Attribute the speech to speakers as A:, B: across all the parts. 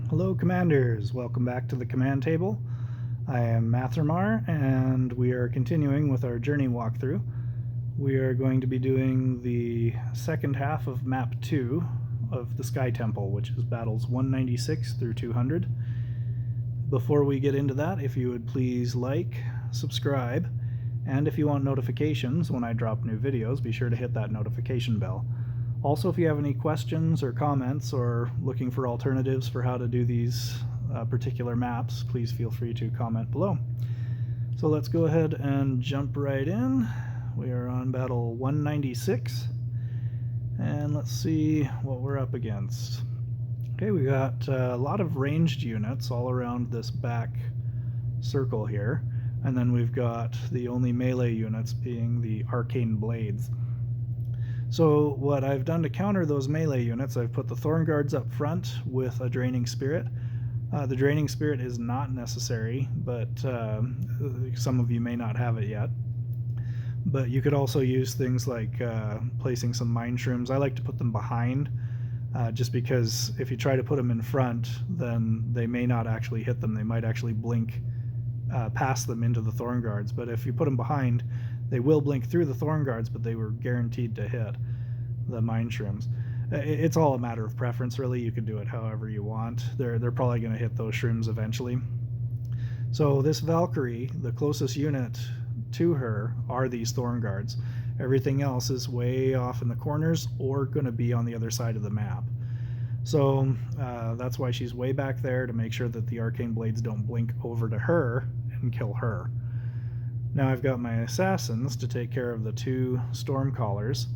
A: Hello Commanders, welcome back to the command table. I am Mathermar and we are continuing with our journey walkthrough. We are going to be doing the second half of map 2 of the Sky Temple, which is battles 196 through 200. Before we get into that, if you would please like, subscribe, and if you want notifications when I drop new videos, be sure to hit that notification bell. Also, if you have any questions or comments or looking for alternatives for how to do these particular maps, please feel free to comment below. So let's go ahead and jump right in. We are on battle 196, and let's see what we're up against. Okay, we got a lot of ranged units all around this back circle here, and then we've got the only melee units being the arcane blades. So what I've done to counter those melee units, I've put the Thorn Guards up front with a Draining Spirit. The Draining Spirit is not necessary, but some of you may not have it yet. But you could also use things like placing some Mind Shrooms. I like to put them behind, just because if you try to put them in front, then they may not actually hit them. They might actually blink past them into the Thorn Guards. But if you put them behind, they will blink through the Thorn Guards, but they were guaranteed to hit the Mind Shrooms. It's all a matter of preference, really. You can do it however you want. They're probably going to hit those Shrooms eventually. So this Valkyrie, the closest unit to her are these Thorn Guards. Everything else is way off in the corners or going to be on the other side of the map. So that's why she's way back there, to make sure that the Arcane Blades don't blink over to her and kill her. Now I've got my Assassins to take care of the two Stormcallers,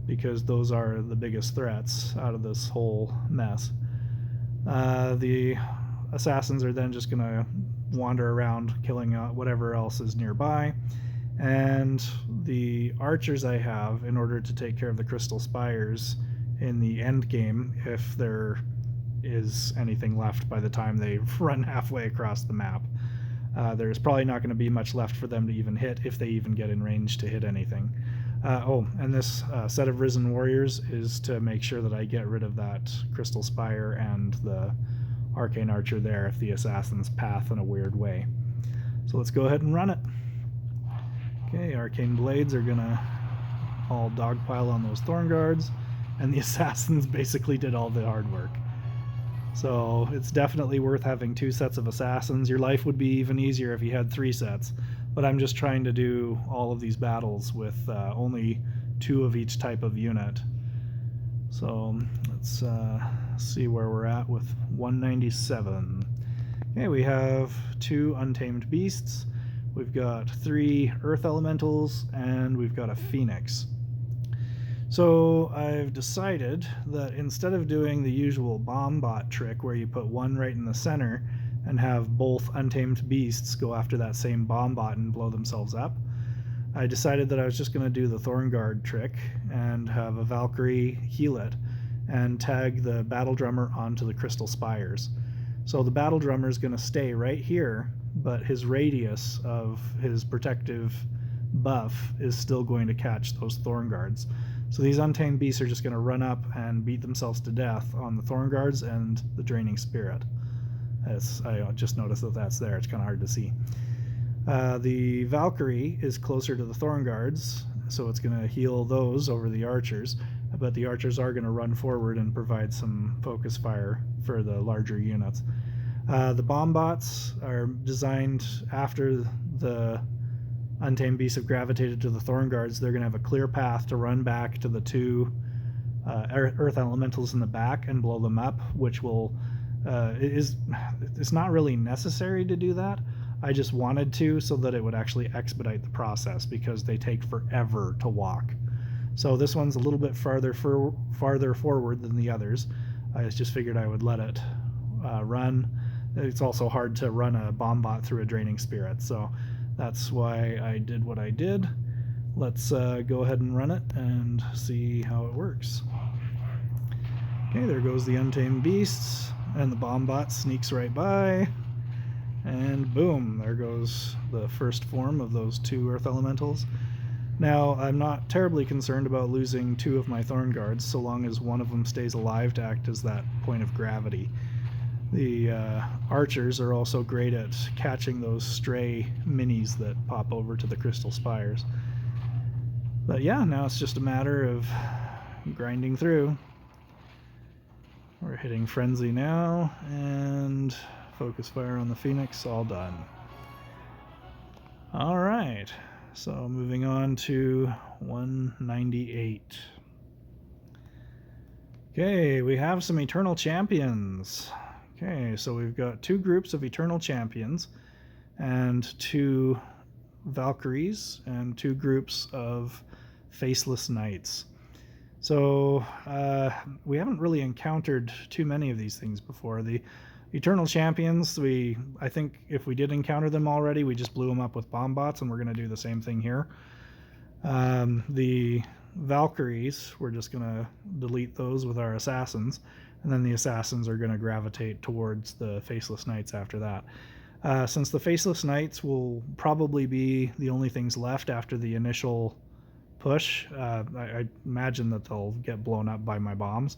A: because those are the biggest threats out of this whole mess. The Assassins are then just going to wander around killing whatever else is nearby. And the Archers I have, in order to take care of the Crystal Spires in the end game, if there is anything left by the time they run halfway across the map. There's probably not going to be much left for them to even hit, if they even get in range to hit anything. And this set of Risen Warriors is to make sure that I get rid of that Crystal Spire and the Arcane Archer there if the Assassin's path in a weird way. So let's go ahead and run it. Okay, Arcane Blades are going to all dogpile on those Thorn Guards, and the Assassins basically did all the hard work. So it's definitely worth having two sets of Assassins. Your life would be even easier if you had three sets, but I'm just trying to do all of these battles with only two of each type of unit. So let's see where we're at with 197. Okay, we have two Untamed Beasts, we've got three Earth Elementals, and we've got a Phoenix. So I've decided that instead of doing the usual bomb bot trick where you put one right in the center and have both Untamed Beasts go after that same bomb bot and blow themselves up, I decided that I was just going to do the Thorn Guard trick and have a Valkyrie heal it and tag the Battle Drummer onto the Crystal Spires. So the Battle Drummer is going to stay right here, but his radius of his protective buff is still going to catch those Thorn Guards. So these Untamed Beasts are just going to run up and beat themselves to death on the Thorn Guards and the Draining Spirit. I just noticed that that's there. It's kind of hard to see. The Valkyrie is closer to the Thorn Guards, so it's going to heal those over the Archers, but the Archers are going to run forward and provide some focus fire for the larger units. The Bomb Bots are designed after the Untamed Beasts have gravitated to the Thorn Guards. They're going to have a clear path to run back to the two Earth Elementals in the back and blow them up, which will it's not really necessary to do that. I just wanted to, so that it would actually expedite the process, because they take forever to walk. So this one's a little bit farther forward than the others. I just figured I would let it run. It's also hard to run a bomb bot through a Draining Spirit, so that's why I did what I did. Let's go ahead and run it and see how it works. Okay, there goes the Untamed Beasts, and the bomb bot sneaks right by, and boom, there goes the first form of those two Earth Elementals. Now, I'm not terribly concerned about losing two of my Thorn Guards, so long as one of them stays alive to act as that point of gravity. The archers are also great at catching those stray minis that pop over to the crystal spires. But yeah, now it's just a matter of grinding through. We're hitting frenzy now, and focus fire on the Phoenix, all done. All right, so moving on to 198. Okay, we have some Eternal Champions. Okay, so we've got 2 groups of Eternal Champions and 2 Valkyries and 2 groups of Faceless Knights. So we haven't really encountered too many of these things before. The Eternal Champions, I think if we did encounter them already, we just blew them up with bomb bots, and we're going to do the same thing here. The Valkyries, we're just going to delete those with our assassins, and then the assassins are going to gravitate towards the Faceless Knights after that. Since the Faceless Knights will probably be the only things left after the initial push, I imagine that they'll get blown up by my bombs.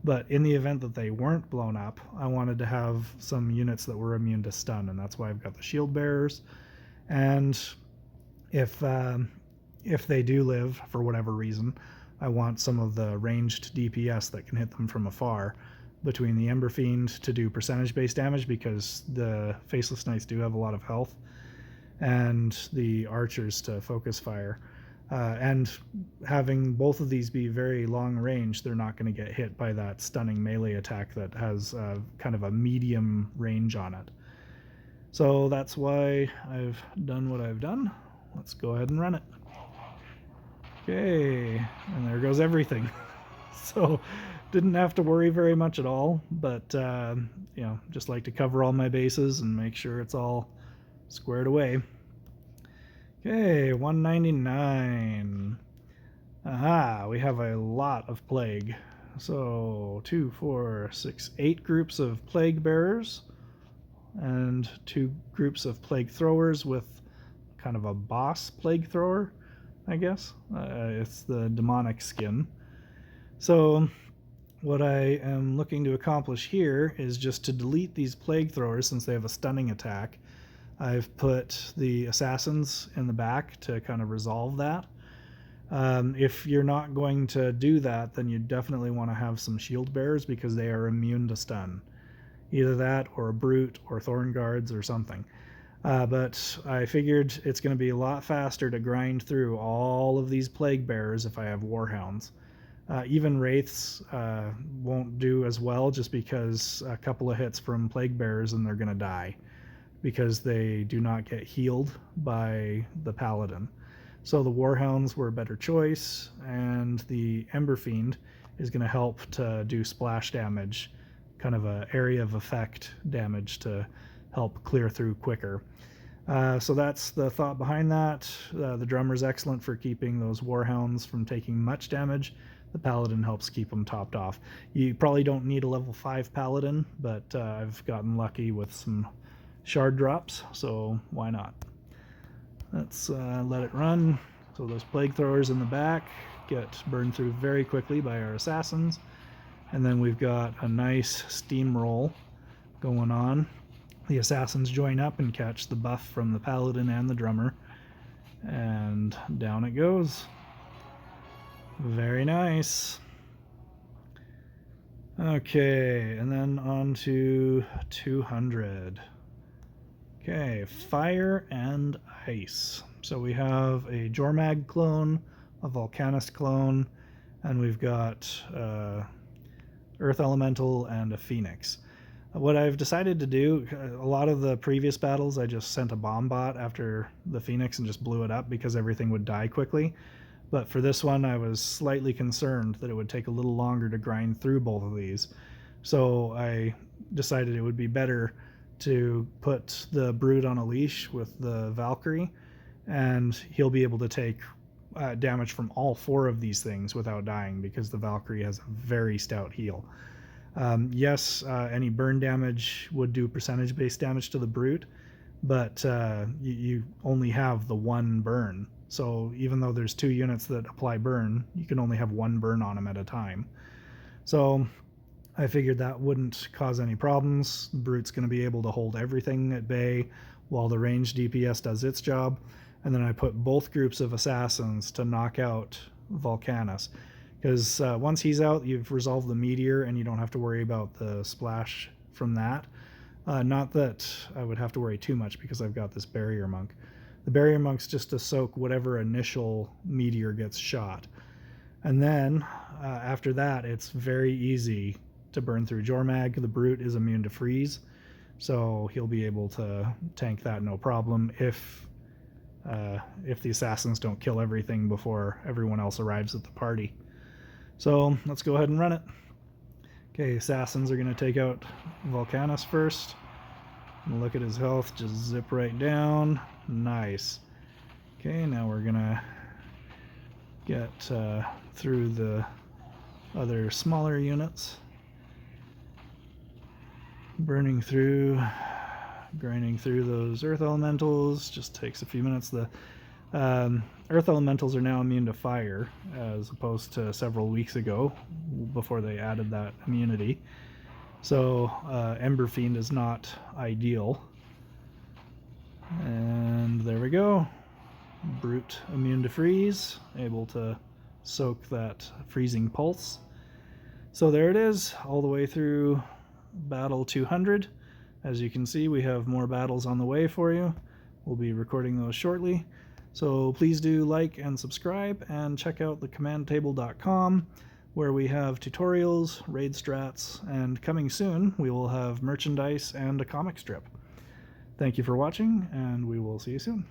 A: But in the event that they weren't blown up, I wanted to have some units that were immune to stun, and that's why I've got the shield bearers. And if they do live for whatever reason, I want some of the ranged DPS that can hit them from afar between the Ember Fiend to do percentage-based damage, because the Faceless Knights do have a lot of health, and the archers to focus fire. And having both of these be very long range, they're not going to get hit by that stunning melee attack that has kind of a medium range on it. So that's why I've done what I've done. Let's go ahead and run it. Okay, and there goes everything. So didn't have to worry very much at all, but you know, just like to cover all my bases and make sure it's all squared away. Okay, 199. Aha, we have a lot of plague. So 2, 4, 6, 8 groups of plague bearers and 2 groups of plague throwers with kind of a boss plague thrower, I guess. It's the demonic skin. So what I am looking to accomplish here is just to delete these plague throwers since they have a stunning attack. I've put the assassins in the back to kind of resolve that. If you're not going to do that, then you definitely want to have some shield bearers because they are immune to stun. Either that or a brute or thorn guards or something. But I figured it's going to be a lot faster to grind through all of these plague bearers if I have warhounds. Even wraiths won't do as well just because a couple of hits from plague bearers and they're going to die, because they do not get healed by the paladin. So the warhounds were a better choice, and the Ember Fiend is going to help to do splash damage, kind of an area of effect damage to help clear through quicker. So that's the thought behind that. The drummer's excellent for keeping those warhounds from taking much damage. The paladin helps keep them topped off. You probably don't need a level 5 paladin, but I've gotten lucky with some shard drops, so why not? Let's let it run. So those plague throwers in the back get burned through very quickly by our assassins, and then we've got a nice steamroll going on. The assassins join up and catch the buff from the paladin and the drummer, and down it goes. Very nice. Okay, and then on to 200. Okay, fire and ice. So we have a Jormag clone, a Volcanist clone, and we've got Earth Elemental and a Phoenix. What I've decided to do, a lot of the previous battles I just sent a bomb bot after the Phoenix and just blew it up because everything would die quickly. But for this one I was slightly concerned that it would take a little longer to grind through both of these. So I decided it would be better to put the Brood on a leash with the Valkyrie, and he'll be able to take damage from all 4 of these things without dying because the Valkyrie has a very stout heal. Yes, any burn damage would do percentage-based damage to the Brute, but you only have the 1 burn. So even though there's 2 units that apply burn, you can only have 1 burn on them at a time. So I figured that wouldn't cause any problems. The Brute's going to be able to hold everything at bay while the ranged DPS does its job. And then I put both groups of assassins to knock out Volcanus. Because once he's out, you've resolved the meteor and you don't have to worry about the splash from that. Not that I would have to worry too much because I've got this barrier monk. The barrier monk's just to soak whatever initial meteor gets shot. And then after that, it's very easy to burn through Jormag. The Brute is immune to freeze, so he'll be able to tank that no problem if the assassins don't kill everything before everyone else arrives at the party. So let's go ahead and run it. Okay, assassins are going to take out Volcanus first. And look at his health, just zip right down. Nice. Okay, now we're going to get through the other smaller units. Burning through, grinding through those earth elementals, just takes a few minutes. The earth elementals are now immune to fire, as opposed to several weeks ago, before they added that immunity. So Ember Fiend is not ideal. And there we go. Brute immune to freeze, able to soak that freezing pulse. So there it is, all the way through Battle 200. As you can see, we have more battles on the way for you. We'll be recording those shortly. So please do like and subscribe, and check out thecommandtable.com, where we have tutorials, raid strats, and coming soon we will have merchandise and a comic strip. Thank you for watching, and we will see you soon.